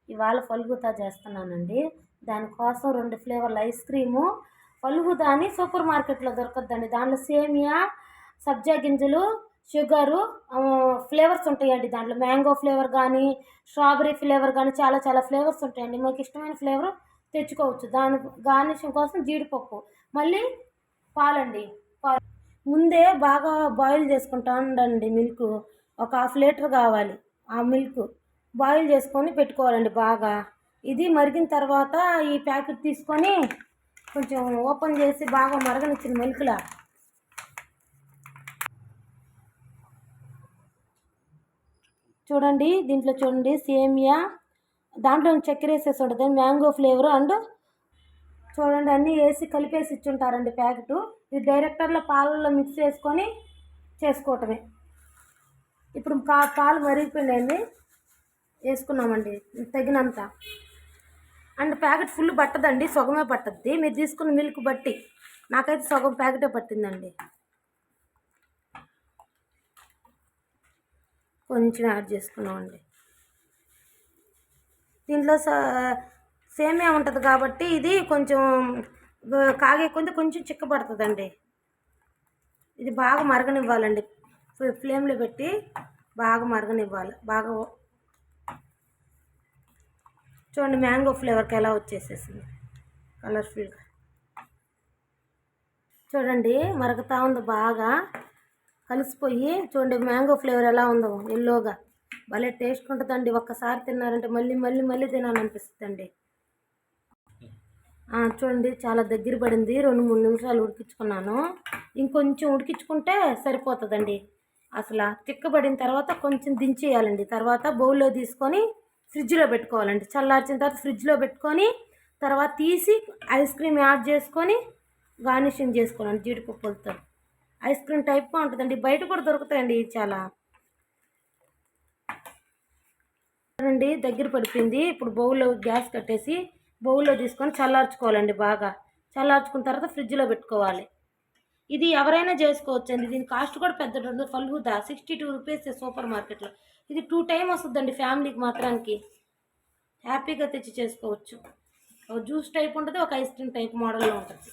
ఇవాళ ఫలుగుతా చేస్తున్నానండి. దానికోసం 2 ఫ్లేవర్ల ఐస్ క్రీము. ఫలుగుతా అని సూపర్ మార్కెట్లో దొరకద్దండి. దాంట్లో సేమియా, సబ్జా గింజలు, షుగరు, ఫ్లేవర్స్ ఉంటాయండి. దాంట్లో మ్యాంగో ఫ్లేవర్ కానీ, స్ట్రాబెర్రీ ఫ్లేవర్ కానీ చాలా చాలా ఫ్లేవర్స్ ఉంటాయండి. మీకు ఇష్టమైన ఫ్లేవర్ తెచ్చుకోవచ్చు. దాని గార్నిషింగ్ కోసం జీడిపప్పు, మళ్ళీ పాలండి. ముందే బాగా బాయిల్ చేసుకుంటా ఉండండి. మిల్క్ ఒక 1/2 లీటర్ కావాలి. ఆ మిల్క్ బాయిల్ చేసుకొని పెట్టుకోవాలండి బాగా. ఇది మరిగిన తర్వాత ఈ ప్యాకెట్ తీసుకొని కొంచెం ఓపెన్ చేసి బాగా మరగనిచ్చిన మిల్క్లా చూడండి. దీంట్లో చూడండి సేమియా, దాంట్లో చక్కెర వేసేసి ఉంటుంది, మ్యాంగో ఫ్లేవర్ అండ్ చూడండి అన్నీ వేసి కలిపేసి ఇచ్చుంటారండి ప్యాకెట్. ఇది డైరెక్టర్లో పాలల్లో మిక్స్ చేసుకొని చేసుకోవటమే. ఇప్పుడు పాలు మరిగిపోయిందండి, వేసుకున్నామండి తగినంత. అండ్ ప్యాకెట్ ఫుల్ పట్టదండి, సగమే పట్టద్ది. మీరు తీసుకున్న మిల్క్ బట్టి. నాకైతే సగం ప్యాకెటే పట్టిందండి. కొంచెం యాడ్ చేసుకున్నామండి. దీంట్లో సేమియా ఉంటుంది కాబట్టి ఇది కొంచెం కాగే కొంచెం చిక్కబడుతుందండి. ఇది బాగా మరగనివ్వాలండి. ఫ్లేమ్లో పెట్టి బాగా మరగనివ్వాలి. బాగా చూడండి మ్యాంగో ఫ్లేవర్కి ఎలా వచ్చేసేసింది కలర్ఫుల్గా. చూడండి మరుగుతూ ఉంది, బాగా కలిసిపోయి. చూడండి మ్యాంగో ఫ్లేవర్ ఎలా ఉందో ఎల్లోగా. భలే టేస్ట్ ఉంటుందండి. ఒక్కసారి తిన్నారంటే మళ్ళీ మళ్ళీ మళ్ళీ తినాలనిపిస్తుందండి. చూడండి చాలా దగ్గర పడింది. 2-3 నిమిషాలు ఉడికించుకున్నాను. ఇంకొంచెం ఉడికించుకుంటే సరిపోతుందండి. అసలు చిక్కబడిన తర్వాత కొంచెం దించేయాలండి. తర్వాత బౌల్లో తీసుకొని ఫ్రిడ్జ్లో పెట్టుకోవాలండి. చల్లార్చిన తర్వాత ఫ్రిడ్జ్లో పెట్టుకొని తర్వాత తీసి ఐస్ క్రీమ్ యాడ్ చేసుకొని గార్నిషింగ్ చేసుకోవాలండి జీడిపప్పులతో. ఐస్ క్రీమ్ టైప్గా ఉంటుందండి. బయట కూడా దొరుకుతాయండి చాలా. చూడండి దగ్గర పడిపోయింది. ఇప్పుడు బౌల్లో గ్యాస్ కట్టేసి బౌల్లో తీసుకొని చల్లార్చుకోవాలండి. బాగా చల్లార్చుకున్న తర్వాత ఫ్రిడ్జ్లో పెట్టుకోవాలి. ఇది ఎవరైనా చేసుకోవచ్చండి. దీని కాస్ట్ కూడా పెద్దది. ఫలుదా 62 రూపీస్ సూపర్ మార్కెట్లో. ఇది 2 టైమ్ వస్తుందండి ఫ్యామిలీకి మాత్రానికి. హ్యాపీగా తెచ్చి చేసుకోవచ్చు. ఒక జ్యూస్ టైప్ ఉంటుంది, ఒక ఐస్ క్రీమ్ టైప్ మోడల్లో ఉంటుంది.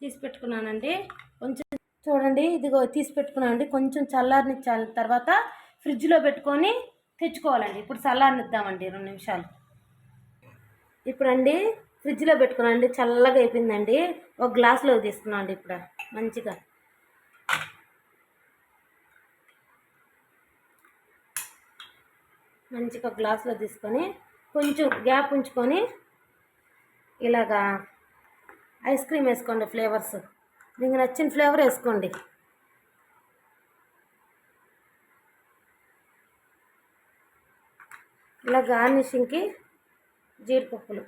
తీసి పెట్టుకున్నానండి. కొంచెం చూడండి ఇదిగో తీసి పెట్టుకున్నానండి. కొంచెం చల్లారనిచ్చాలి. తర్వాత ఫ్రిడ్జ్లో పెట్టుకొని తెచ్చుకోవాలండి. ఇప్పుడు చల్లారనిద్దామండి 2 నిమిషాలు. ఇప్పుడండి ఫ్రిడ్జ్లో పెట్టుకున్నానండి. చల్లగా అయిపోయిందండి. ఒక గ్లాస్లో తీసుకున్నానండి. ఇప్పుడు మంచిగా గ్లాస్లో తీసుకొని కొంచెం గ్యాప్ ఉంచుకొని ఇలాగా ఐస్ క్రీమ్ వేసుకోండి. ఫ్లేవర్స్ మీకు నచ్చిన ఫ్లేవర్ వేసుకోండి. ఇలా గార్నిషింగ్కి జీడిపప్పులు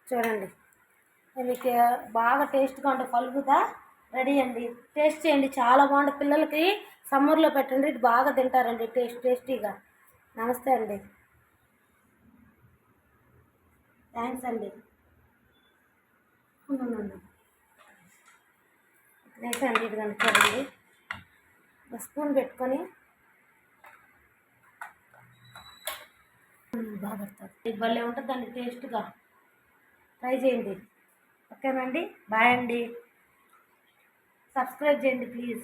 చూడండి. మీకు బాగా టేస్ట్గా ఉండే ఫలుదా రెడీ అండి. టేస్ట్ చేయండి, చాలా బాగుంటుంది. పిల్లలకి సమ్మర్లో పెట్టండి, బాగా తింటారండి టేస్టీగా. నమస్తే అండి, థ్యాంక్స్ అండి. వేసండి ఇదిగండి చూడండి. స్పూన్ పెట్టుకొని బాగా పెడతారు. భలే ఉంటుందండి టేస్ట్గా. ట్రై చేయండి. ఓకేనండి, బాయ్ అండి. సబ్స్క్రైబ్ చేయండి ప్లీజ్.